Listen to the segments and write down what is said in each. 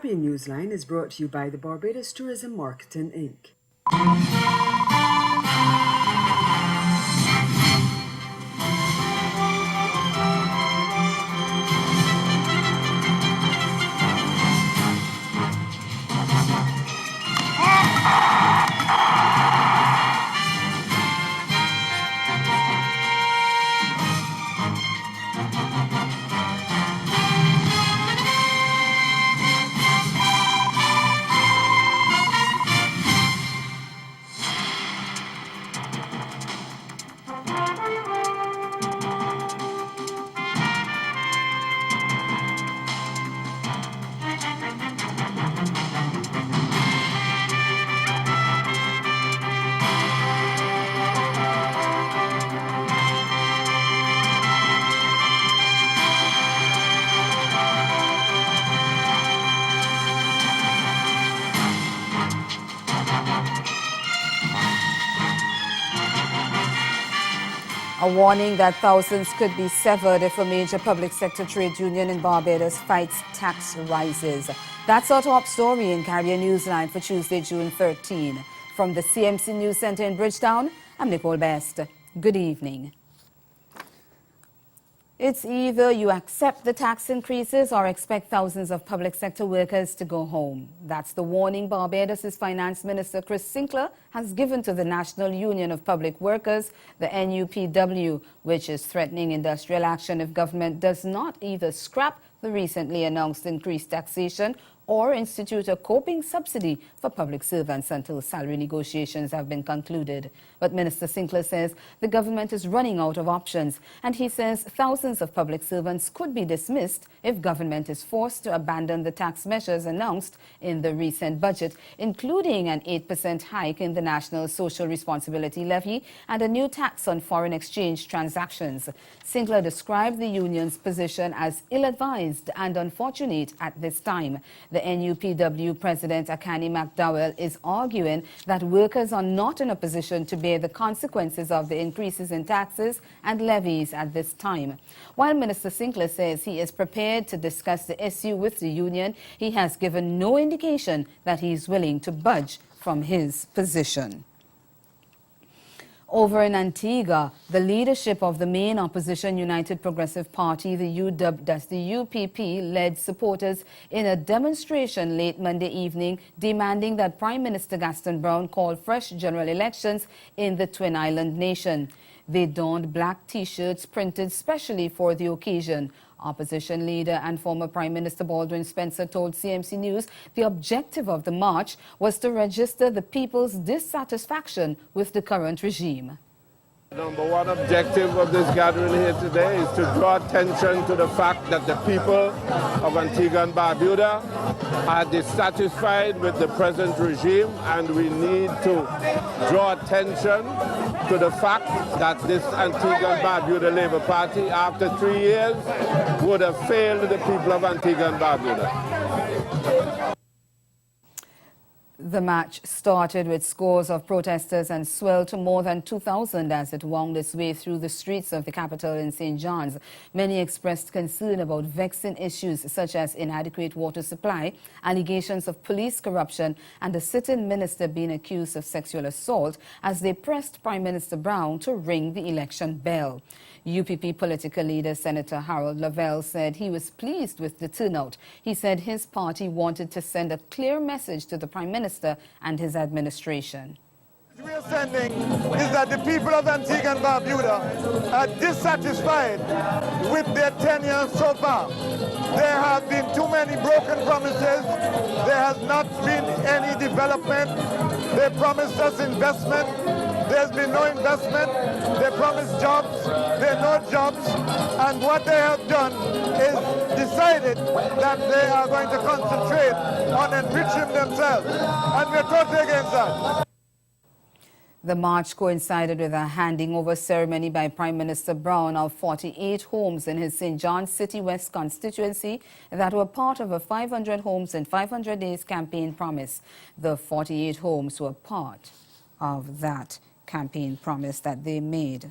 Caribbean Newsline is brought to you by the Barbados Tourism Marketing, Inc. A warning that thousands could be severed if a major public sector trade union in Barbados fights tax rises. That's our top story in Caribbean Newsline for Tuesday, June 13. From the CMC News Center in Bridgetown, I'm Nicole Best. Good evening. It's either you accept the tax increases or expect thousands of public sector workers to go home. That's the warning Barbados' Finance Minister Chris Sinclair has given to the National Union of Public Workers, the NUPW, which is threatening industrial action if government does not either scrap the recently announced increased taxation or institute a coping subsidy for public servants until salary negotiations have been concluded. But Minister Sinclair says the government is running out of options, and he says thousands of public servants could be dismissed if government is forced to abandon the tax measures announced in the recent budget, including an 8% hike in the National Social Responsibility Levy and a new tax on foreign exchange transactions. Sinclair described the union's position as ill-advised and unfortunate at this time. The NUPW President Akani McDowell is arguing that workers are not in a position to bear the consequences of the increases in taxes and levies at this time. While Minister Sinclair says he is prepared to discuss the issue with the union, he has given no indication that he is willing to budge from his position. Over in Antigua, the leadership of the main opposition United Progressive Party, the UPP, led supporters in a demonstration late Monday evening demanding that Prime Minister Gaston Brown call fresh general elections in the Twin Island nation. They donned black T-shirts printed specially for the occasion. Opposition leader and former Prime Minister Baldwin Spencer told CMC News the objective of the march was to register the people's dissatisfaction with the current regime. Number one objective of this gathering here today is to draw attention to the fact that the people of Antigua and Barbuda are dissatisfied with the present regime, and we need to draw attention to the fact that this Antigua and Barbuda Labour Party, after 3 years, would have failed the people of Antigua and Barbuda. The march started with scores of protesters and swelled to more than 2,000 as it wound its way through the streets of the capital in St. John's. Many expressed concern about vexing issues such as inadequate water supply, allegations of police corruption, and a sitting minister being accused of sexual assault as they pressed Prime Minister Brown to ring the election bell. UPP political leader Senator Harold Lavelle said he was pleased with the turnout. He said his party wanted to send a clear message to the Prime Minister and his administration. What we are sending is that the people of Antigua and Barbuda are dissatisfied with their tenure so far. There have been too many broken promises. There has not been any development. They promised us investment. There's been no investment. They promised jobs. There are no jobs. And what they have done is decided that they are going to concentrate on enriching themselves. And we're totally against that. The march coincided with a handing over ceremony by Prime Minister Brown of 48 homes in his St. John's City West constituency that were part of a 500 homes in 500 days campaign promise. The 48 homes were part of that campaign promise that they made.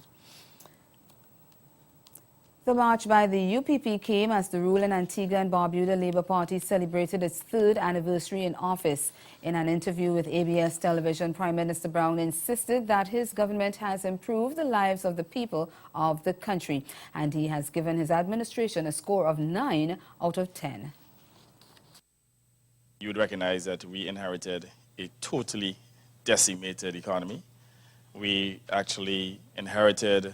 The march by the UPP came as the ruling Antigua and Barbuda Labour Party celebrated its third anniversary in office. In an interview with ABS television, Prime Minister Brown insisted that his government has improved the lives of the people of the country, and he has given his administration a score of 9 out of 10. You would recognize that we inherited a totally decimated economy. We actually inherited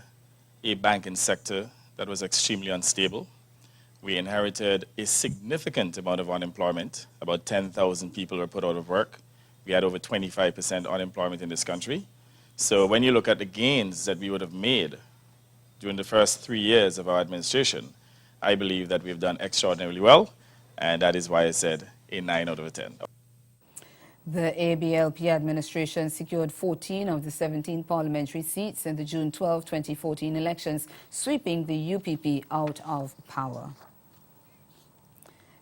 a banking sector that was extremely unstable. We inherited a significant amount of unemployment. About 10,000 people were put out of work. We had over 25% unemployment in this country. So when you look at the gains that we would have made during the first 3 years of our administration, I believe that we've done extraordinarily well, and that is why I said a 9 out of 10. The ABLP administration secured 14 of the 17 parliamentary seats in the June 12, 2014 elections, sweeping the UPP out of power.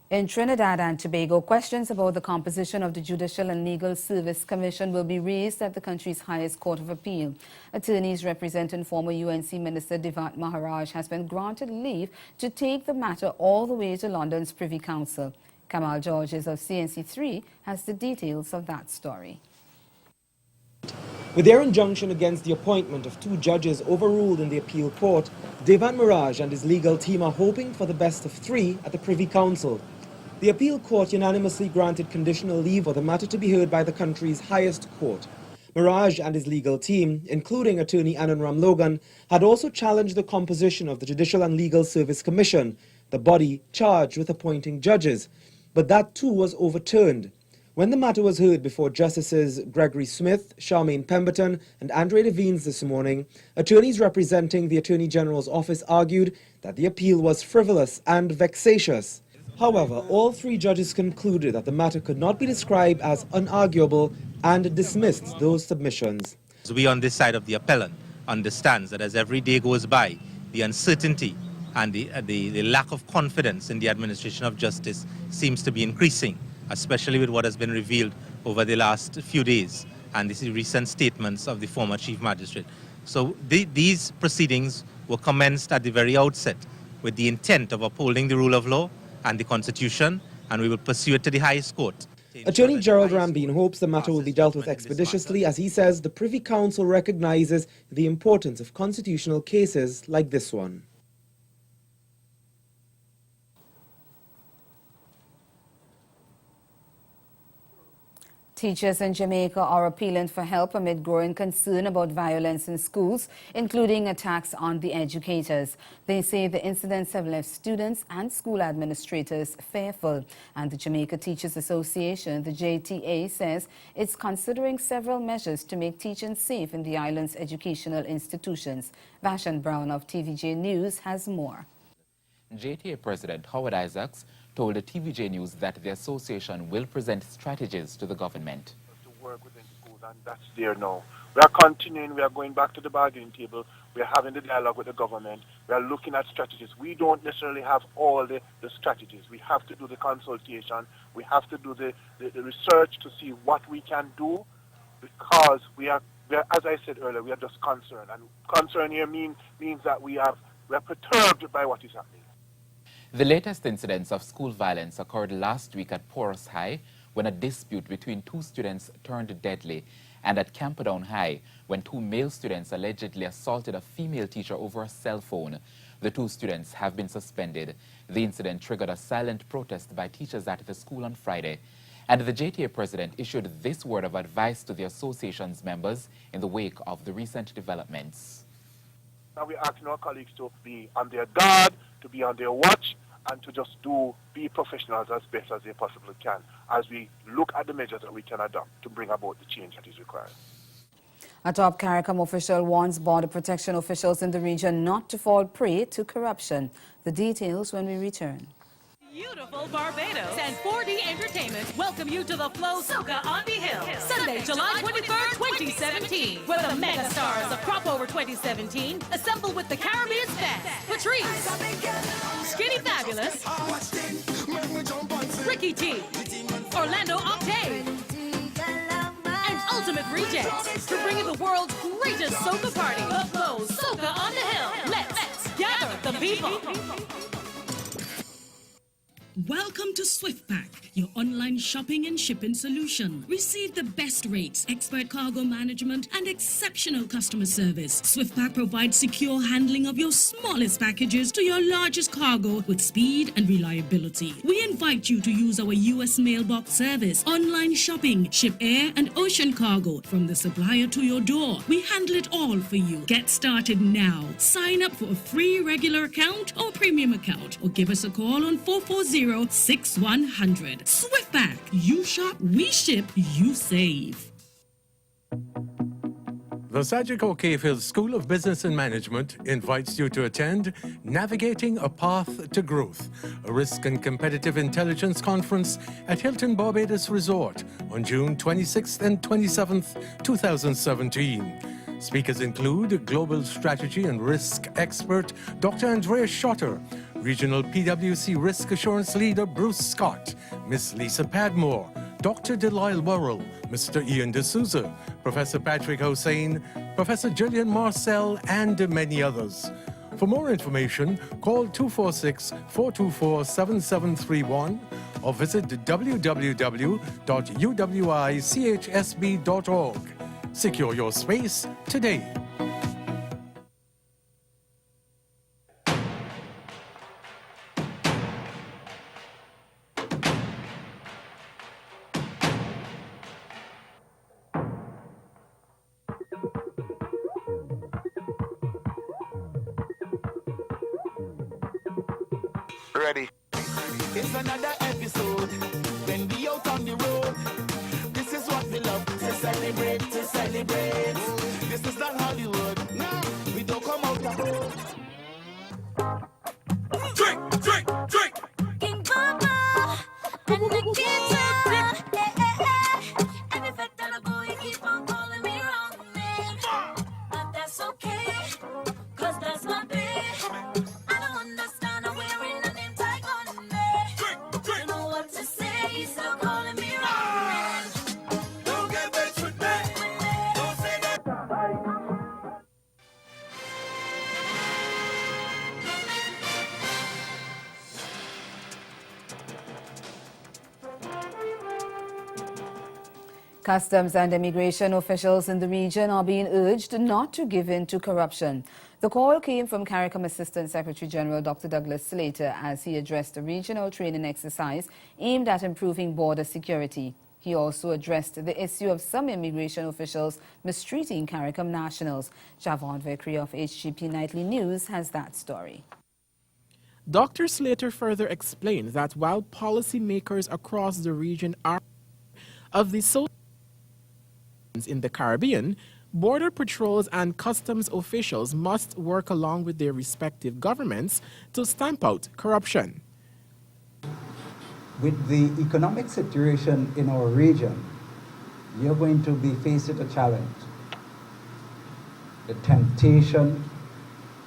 In Trinidad and Tobago, questions about the composition of the Judicial and Legal Service Commission will be raised at the country's highest court of appeal. Attorneys representing former UNC Minister Devat Maharaj has been granted leave to take the matter all the way to London's Privy Council. Kamal Georges of CNC3 has the details of that story. With their injunction against the appointment of 2 judges overruled in the appeal court, Devat Maharaj and his legal team are hoping for the best of 3 at the Privy Council. The appeal court unanimously granted conditional leave for the matter to be heard by the country's highest court. Maharaj and his legal team, including attorney Anand Ramlogan, had also challenged the composition of the Judicial and Legal Service Commission, the body charged with appointing judges. But that too was overturned. When the matter was heard before Justices Gregory Smith, Charmaine Pemberton and Andre Devines this morning, attorneys representing the Attorney General's office argued that the appeal was frivolous and vexatious. However, all 3 judges concluded that the matter could not be described as unarguable and dismissed those submissions. We on this side of the appellant understands that as every day goes by, the uncertainty and the lack of confidence in the administration of justice seems to be increasing, especially with what has been revealed over the last few days and the recent statements of the former Chief Magistrate. So these proceedings were commenced at the very outset with the intent of upholding the rule of law and the Constitution, and we will pursue it to the highest court. Attorney Gerald Rambine hopes the matter will be dealt with expeditiously, as he says the Privy Council recognizes the importance of constitutional cases like this one. Teachers in Jamaica are appealing for help amid growing concern about violence in schools, including attacks on the educators. They say the incidents have left students and school administrators fearful. And the Jamaica Teachers Association, the JTA, says it's considering several measures to make teaching safe in the island's educational institutions. Vashan Brown of TVJ News has more. JTA President Howard Isaacs told the TVJ News that the association will present strategies to the government. To work within schools, and that's there now. We are continuing, we are going back to the bargaining table, we are having the dialogue with the government, we are looking at strategies. We don't necessarily have all the strategies. We have to do the consultation, we have to do the research to see what we can do, because we are, as I said earlier, we are just concerned. And concern here means that we are perturbed by what is happening. The latest incidents of school violence occurred last week at Porus High when a dispute between 2 students turned deadly, and at Camperdown High when 2 male students allegedly assaulted a female teacher over a cell phone. The 2 students have been suspended. The incident triggered a silent protest by teachers at the school on Friday, and the JTA president issued this word of advice to the association's members in the wake of the recent developments. Now we're asking our colleagues to be on their guard, to be on their watch, and to just be professionals as best as they possibly can as we look at the measures that we can adopt to bring about the change that is required. A top CARICOM official warns border protection officials in the region not to fall prey to corruption. The details when we return. Beautiful Barbados and 4D Entertainment welcome you to the Flow Soca on the Hill, Sunday, July 23rd, 2017, where the mega stars of Crop Over 2017 assemble with the Caribbean's best: Patrice, Skinny Fabulous, Ricky T, Orlando Octave, and Ultimate Rejects to bring you the world's greatest soca party, the Flow Soca on the Hill. Let's gather the people. Welcome to SwiftPack, your online shopping and shipping solution. Receive the best rates, expert cargo management, and exceptional customer service. SwiftPack provides secure handling of your smallest packages to your largest cargo with speed and reliability. We invite you to use our U.S. mailbox service, online shopping, ship air and ocean cargo from the supplier to your door. We handle it all for you. Get started now. Sign up for a free regular account or premium account, or give us a call on 440-6100. SwiftPack. You shop, we ship, you save. The Sajiko Cahill School of Business and Management invites you to attend Navigating a Path to Growth, a risk and competitive intelligence conference at Hilton Barbados Resort on June 26th and 27th, 2017. Speakers include Global Strategy and Risk expert Dr. Andrea Schotter, Regional PwC Risk Assurance Leader Bruce Scott, Miss Lisa Padmore, Dr. Delisle Worrell, Mr. Ian D'Souza, Professor Patrick Hossain, Professor Julian Marcel, and many others. For more information, call 246-424-7731 or visit www.uwichsb.org. Secure your space today. Ready. It's another episode. When we out on the road, this is what we love to celebrate, to celebrate. This is not Hollywood. No, we don't come out the road. Drink, drink, drink. King Baba and the guitar. Every fact that a boy keep on calling me wrong name, but that's okay, 'cause that's my babe. I don't understand how wearing a name tag on me. Don't know what to say, he's still calling me wrong name. Don't get vexed with me. Don't say that. Customs and immigration officials in the region are being urged not to give in to corruption. The call came from CARICOM Assistant Secretary General Dr. Douglas Slater as he addressed a regional training exercise aimed at improving border security. He also addressed the issue of some immigration officials mistreating CARICOM nationals. Javon Vickery of HGP Nightly News has that story. Dr. Slater further explained that while policymakers across the region are of the social in the Caribbean, border patrols and customs officials must work along with their respective governments to stamp out corruption. With the economic situation in our region, you're going to be faced with a challenge, the temptation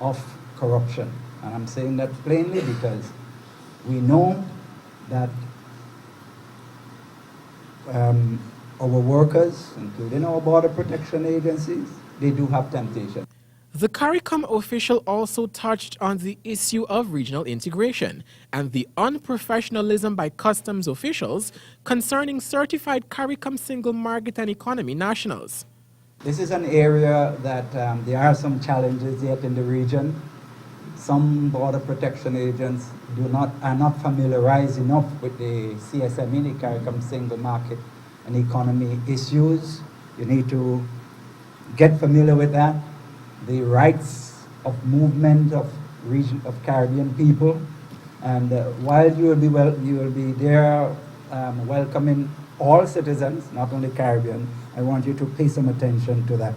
of corruption. And I'm saying that plainly because we know that our workers, including our border protection agencies, they do have temptation. The CARICOM official also touched on the issue of regional integration and the unprofessionalism by customs officials concerning certified CARICOM single market and economy nationals. This is an area that there are some challenges yet in the region. Some border protection agents are not familiarized enough with the CSME, the CARICOM single market and economy issues. You need to get familiar with that. The rights of movement of Caribbean people, and while you will be there welcoming all citizens, not only Caribbean. I want you to pay some attention to that.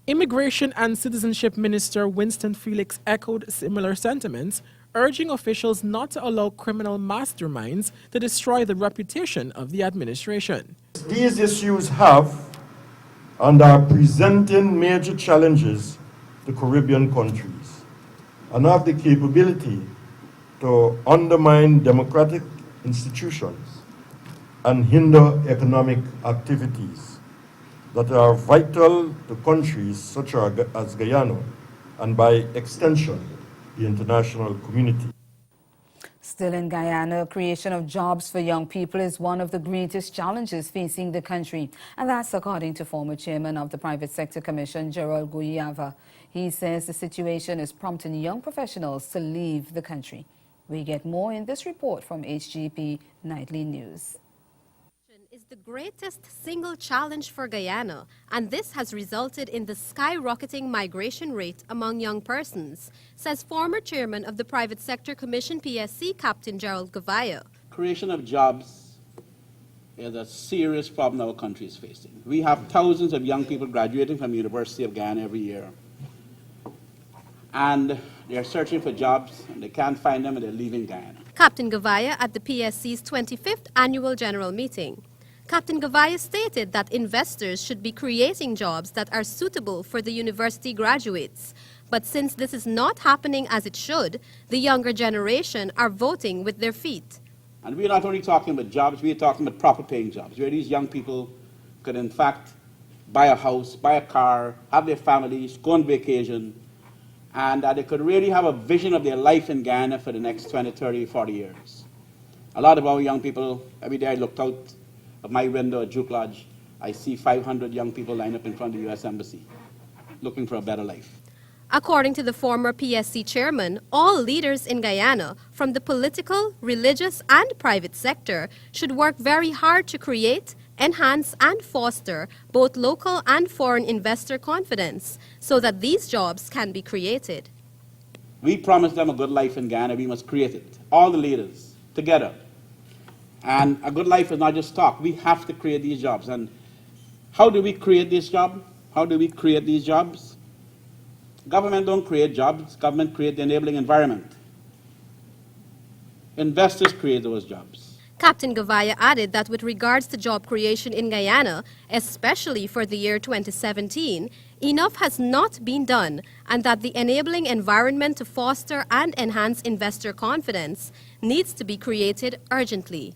Immigration and Citizenship Minister Winston Felix echoed similar sentiments, urging officials not to allow criminal masterminds to destroy the reputation of the administration. These issues have and are presenting major challenges to Caribbean countries and have the capability to undermine democratic institutions and hinder economic activities that are vital to countries such as Guyana and by extension the international community. Still in Guyana, creation of jobs for young people is one of the greatest challenges facing the country. And that's according to former chairman of the Private Sector Commission, Gerald Guyiava. He says the situation is prompting young professionals to leave the country. We get more in this report from HGP Nightly News. Is the greatest single challenge for Guyana, and this has resulted in the skyrocketing migration rate among young persons, says former chairman of the Private Sector Commission PSC, Captain Gerald Gavaya. Creation of jobs is a serious problem our country is facing. We have thousands of young people graduating from the University of Guyana every year, and they're searching for jobs, and they can't find them, and they're leaving Guyana. Captain Gavaya at the PSC's 25th annual general meeting. Captain Gavaya stated that investors should be creating jobs that are suitable for the university graduates. But since this is not happening as it should, the younger generation are voting with their feet. And we're not only talking about jobs, we're talking about proper paying jobs, where these young people could in fact buy a house, buy a car, have their families, go on vacation, and they could really have a vision of their life in Guyana for the next 20, 30, 40 years. A lot of our young people, every day I looked out of my window at Juke Lodge, I see 500 young people lined up in front of the U.S. Embassy, looking for a better life. According to the former PSC chairman, all leaders in Guyana, from the political, religious, and private sector, should work very hard to create, enhance, and foster both local and foreign investor confidence so that these jobs can be created. We promised them a good life in Guyana. We must create it. All the leaders, together. And a good life is not just talk. We have to create these jobs. And how do we create this job? How do we create these jobs? Government don't create jobs. Government create the enabling environment. Investors create those jobs. Captain Gavaya added that with regards to job creation in Guyana, especially for the year 2017, enough has not been done, and that the enabling environment to foster and enhance investor confidence needs to be created urgently.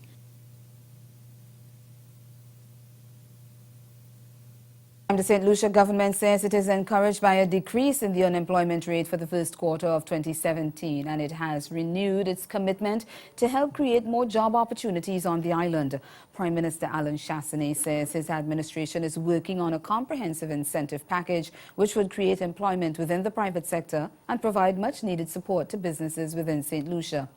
The St. Lucia government says it is encouraged by a decrease in the unemployment rate for the first quarter of 2017, and it has renewed its commitment to help create more job opportunities on the island. Prime Minister Alan Chastanet says his administration is working on a comprehensive incentive package which would create employment within the private sector and provide much-needed support to businesses within St. Lucia.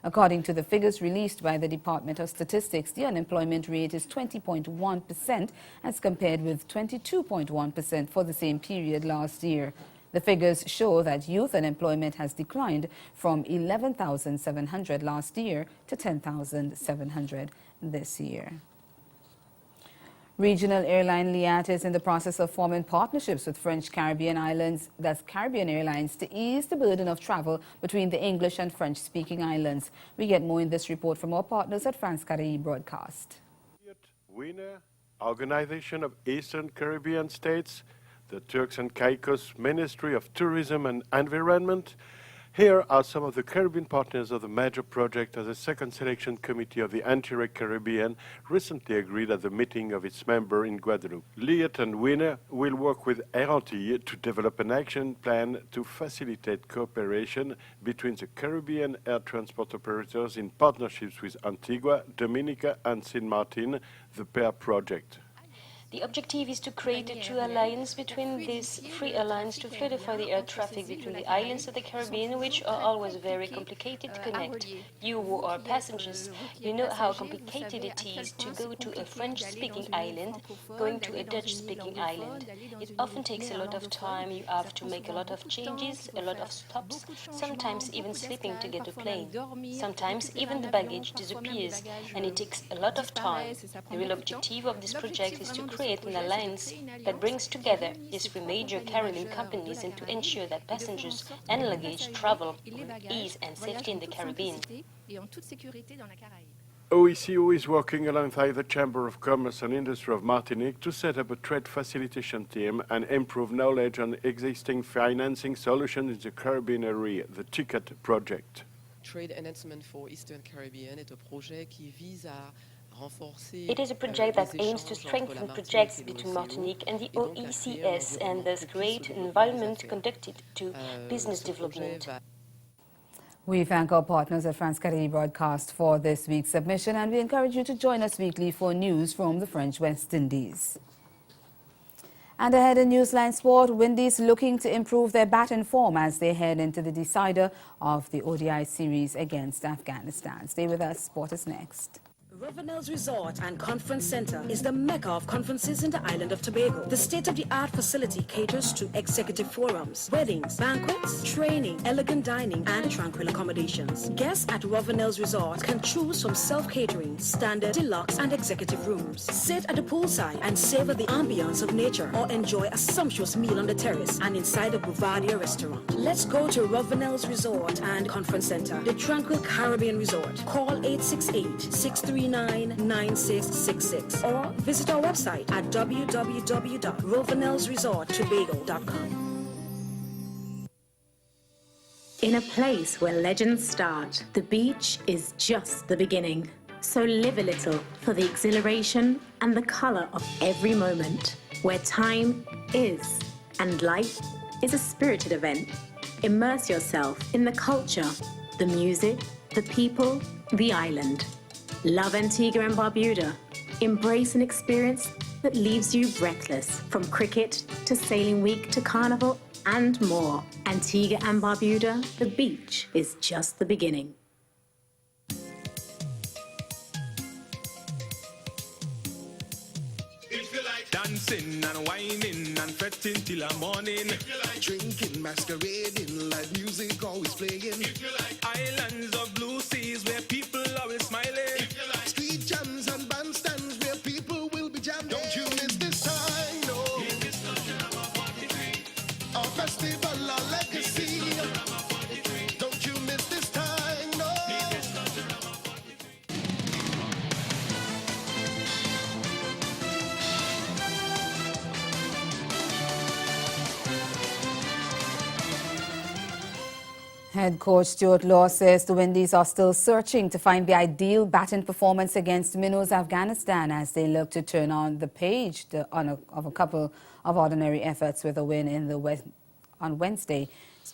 According to the figures released by the Department of Statistics, the unemployment rate is 20.1% as compared with 22.1% for the same period last year. The figures show that youth unemployment has declined from 11,700 last year to 10,700 this year. Regional airline Liat is in the process of forming partnerships with French Caribbean islands, that's Caribbean Airlines, to ease the burden of travel between the English and French-speaking islands. We get more in this report from our partners at France Caraïbes Broadcast. Winner, Organization of Eastern Caribbean States, the Turks and Caicos Ministry of Tourism and Environment. Here are some of the Caribbean partners of the major project as the second selection committee of the Anti-Reg Caribbean recently agreed at the meeting of its member in Guadeloupe. Liat and Winner will work with Air Antilles to develop an action plan to facilitate cooperation between the Caribbean air transport operators in partnerships with Antigua, Dominica and Saint Martin, the PAIR project. The objective is to create a true alliance between these three airlines to fluidify the air traffic between the islands of the Caribbean, which are always very complicated to connect. You who are passengers, you know how complicated it is to go to a French-speaking island, going to a Dutch-speaking island. It often takes a lot of time, you have to make a lot of changes, a lot of stops, sometimes even sleeping to get a plane. Sometimes even the baggage disappears, and it takes a lot of time. The real objective of this project is to create an alliance that brings together these three major Caribbean companies and to ensure that passengers and luggage travel with ease and safety in the Caribbean. OECO is working alongside the Chamber of Commerce and Industry of Martinique to set up a trade facilitation team and improve knowledge on existing financing solutions in the Caribbean area, the Ticket project. Trade Enhancement for Eastern Caribbean est un projet qui vise à It is a project that aims to strengthen projects between Martinique and the OECS and thus create an environment conducive to business development. We thank our partners at France Carré Broadcast for this week's submission, and we encourage you to join us weekly for news from the French West Indies. And ahead in Newsline Sport, Windies looking to improve their batting form as they head into the decider of the ODI series against Afghanistan. Stay with us. Sport is next. Ravenel's Resort and Conference Center is the mecca of conferences in the island of Tobago. The state-of-the-art facility caters to executive forums, weddings, banquets, training, elegant dining, and tranquil accommodations. Guests at Ravenel's Resort can choose from self-catering, standard, deluxe, and executive rooms. Sit at the poolside and savor the ambiance of nature, or enjoy a sumptuous meal on the terrace and inside the Bouvardia restaurant. Let's go to Ravenel's Resort and Conference Center, the tranquil Caribbean Resort. Call 868-639-9666 or visit our website at www.rovenelsresorttobago.com. In a place where legends start, the beach is just the beginning. So live a little for the exhilaration and the color of every moment, where time is and life is a spirited event. Immerse yourself in the culture, the music, the people, the island. Love Antigua and Barbuda. Embrace an experience that leaves you breathless, from cricket to sailing week to carnival and more. Antigua and Barbuda, the beach is just the beginning. Dancing and whining and fretting till the morning. Drinking, masquerading, live music always playing. Islands of blue seas where people always smiling. Street jams and bandstands where people will be jamming. Don't you miss this time, no. Our festival, our legacy. Don't you miss this time, no. Head coach Stuart Law says the Windies are still searching to find the ideal batting performance against Minnows Afghanistan as they look to turn on the page of a couple of ordinary efforts with a win in on Wednesday.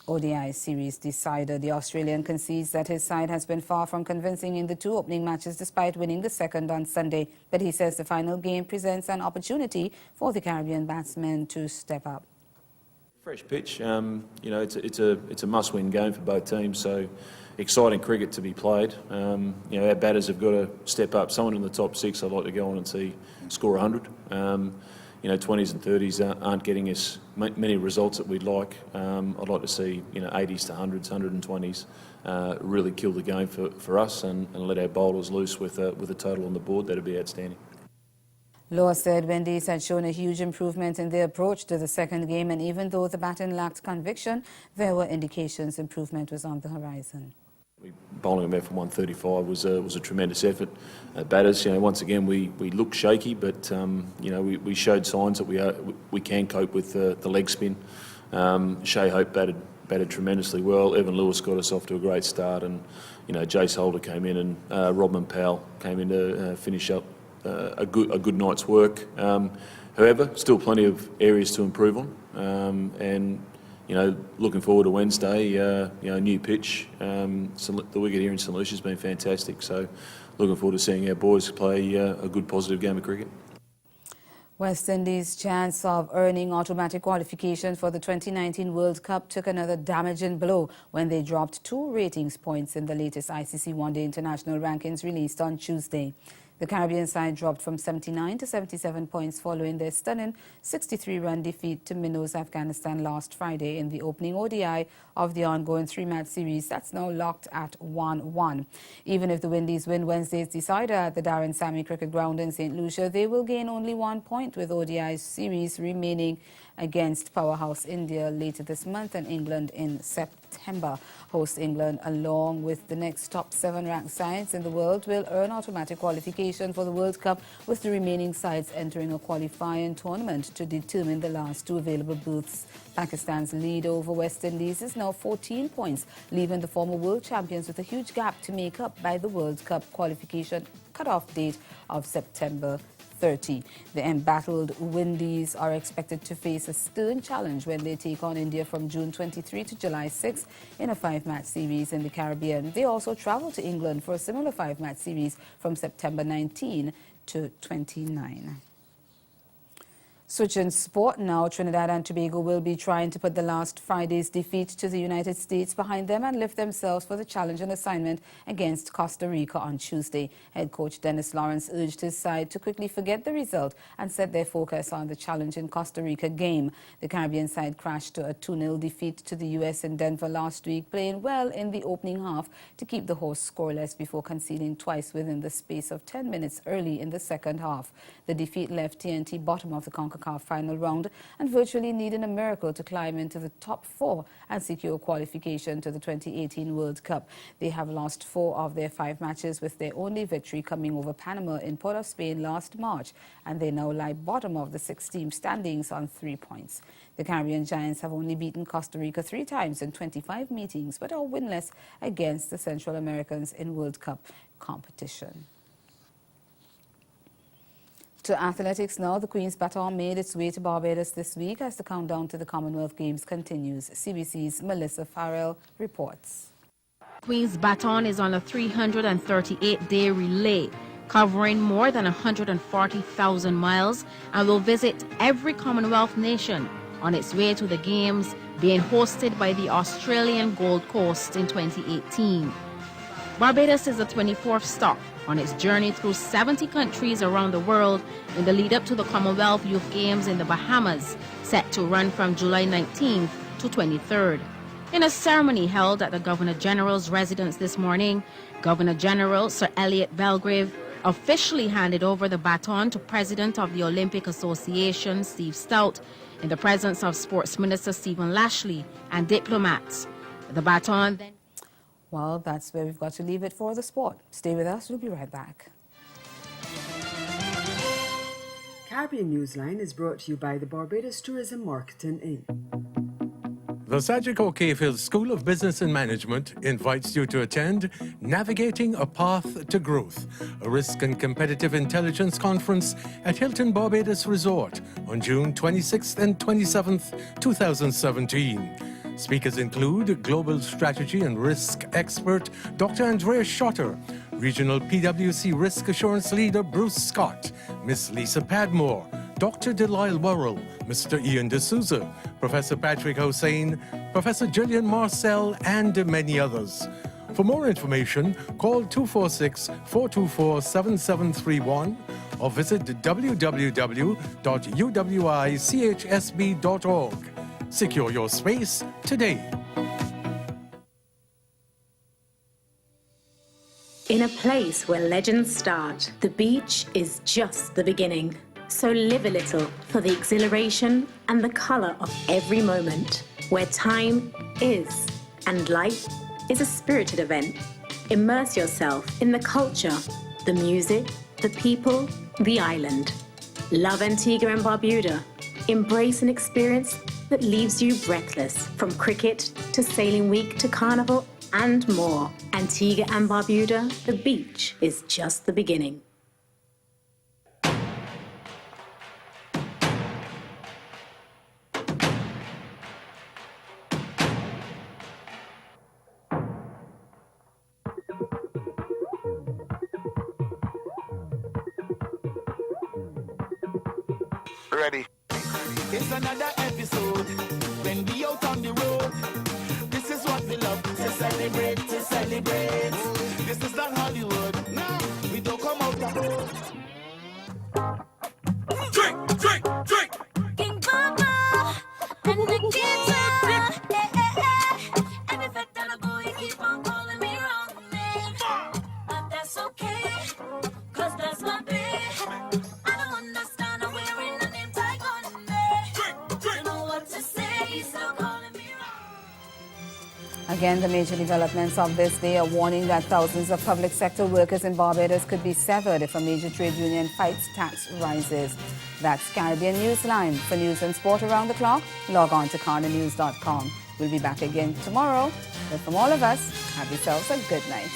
ODI series decider. The Australian concedes that his side has been far from convincing in the two opening matches despite winning the second on Sunday, but he says the final game presents an opportunity for the Caribbean batsmen to step up. Fresh pitch, you know, it's a must-win game for both teams. So exciting cricket to be played. You know, our batters have got to step up. Someone in the top six, I'd like to go on and see score 100. You know, 20s and 30s aren't getting us many results that we'd like. I'd like to see 80s to 100s, 120s really kill the game for us and let our bowlers loose with a total on the board. That'd be outstanding. Law said Windies had shown a huge improvement in their approach to the second game, and even though the batting lacked conviction, there were indications improvement was on the horizon. Bowling them out from 135 was a tremendous effort. Batters, once again we looked shaky, but we showed signs that we can cope with the leg spin. Shea Hope batted tremendously well. Evan Lewis got us off to a great start, and Jace Holder came in, and Rodman Powell came in to finish up a good night's work. However, still plenty of areas to improve on, and looking forward to Wednesday. New pitch. The wicket here in St Lucia has been fantastic, so looking forward to seeing our boys play a good positive game of cricket. West Indies' chance of earning automatic qualification for the 2019 World Cup took another damaging blow when they dropped 2 ratings points in the latest ICC One-Day International rankings released on Tuesday. The Caribbean side dropped from 79 to 77 points following their stunning 63-run defeat to Minnows Afghanistan last Friday in the opening ODI of the ongoing 3-match series that's now locked at 1-1. Even if the Windies win Wednesday's decider at the Darren Sammy Cricket Ground in St Lucia, they will gain only 1 point with ODI series remaining against powerhouse India later this month and England in September. Host England, along with the next top 7 ranked sides in the world, will earn automatic qualification for the World Cup, with the remaining sides entering a qualifying tournament to determine the last 2 available booths. Pakistan's lead over West Indies is now 14 points, leaving the former world champions with a huge gap to make up by the World Cup qualification cut-off date of September 30. The embattled Windies are expected to face a stern challenge when they take on India from June 23 to July 6 in a 5-match series in the Caribbean. They also travel to England for a similar 5-match series from September 19 to 29. Switching sport now, Trinidad and Tobago will be trying to put the last Friday's defeat to the United States behind them and lift themselves for the challenge and assignment against Costa Rica on Tuesday. Head coach Dennis Lawrence urged his side to quickly forget the result and set their focus on the challenge in Costa Rica game. The Caribbean side crashed to a 2-0 defeat to the U.S. in Denver last week, playing well in the opening half to keep the hosts scoreless before conceding twice within the space of 10 minutes early in the second half. The defeat left TNT bottom of the CONCACAF final round and virtually needing a miracle to climb into the top 4 and secure qualification to the 2018 World Cup. They have lost 4 of their 5 matches, with their only victory coming over Panama in Port of Spain last March, and they now lie bottom of the 6-team standings on 3 points. The Caribbean Giants have only beaten Costa Rica 3 times in 25 meetings, but are winless against the Central Americans in World Cup competition. To athletics now, the Queen's Baton made its way to Barbados this week as the countdown to the Commonwealth Games continues. CBC's Melissa Farrell reports. Queen's Baton is on a 338-day relay covering more than 140,000 miles and will visit every Commonwealth nation on its way to the Games being hosted by the Australian Gold Coast in 2018. Barbados is the 24th stop on its journey through 70 countries around the world in the lead up to the Commonwealth Youth Games in the Bahamas, set to run from July 19th to 23rd. In a ceremony held at the Governor-General's residence this morning, Governor-General Sir Elliot Belgrave officially handed over the baton to President of the Olympic Association, Steve Stout, in the presence of Sports Minister Stephen Lashley and diplomats. The baton then... Well, that's where we've got to leave it for the sport. Stay with us. We'll be right back. Caribbean Newsline is brought to you by the Barbados Tourism Marketing Inc. The Cedric O'Cahill School of Business and Management invites you to attend Navigating a Path to Growth, a risk and competitive intelligence conference at Hilton Barbados Resort on June 26th and 27th, 2017. Speakers include Global Strategy and Risk expert Dr. Andrea Schotter, Regional PwC Risk Assurance Leader Bruce Scott, Miss Lisa Padmore, Dr. Delisle Worrell, Mr. Ian D'Souza, Professor Patrick Hossain, Professor Gillian Marcel, and many others. For more information, call 246-424-7731 or visit www.uwichsb.org. Secure your space today. In a place where legends start, the beach is just the beginning. So live a little for the exhilaration and the color of every moment, where time is and life is a spirited event. Immerse yourself in the culture, the music, the people, the island. Love Antigua and Barbuda. Embrace an experience that leaves you breathless, from cricket to sailing week to carnival and more. Antigua and Barbuda, the beach is just the beginning. Ready. It's another episode when we out on the road. This is what we love to celebrate, to celebrate. This is not Hollywood. No, we don't come out the road. Drink, drink, drink. King Baba and Nikita. Every fact that a boy keep on calling me wrong name. But that's okay, cause that's my babe. I don't understand how we're in the name tag on me. Don't know what to say, still calling me wrong. Again, the major developments of this day are warning that thousands of public sector workers in Barbados could be severed if a major trade union fights tax rises. That's Caribbean Newsline. For news and sport around the clock, log on to CarnaNews.com. We'll be back again tomorrow. But from all of us, have yourselves a good night.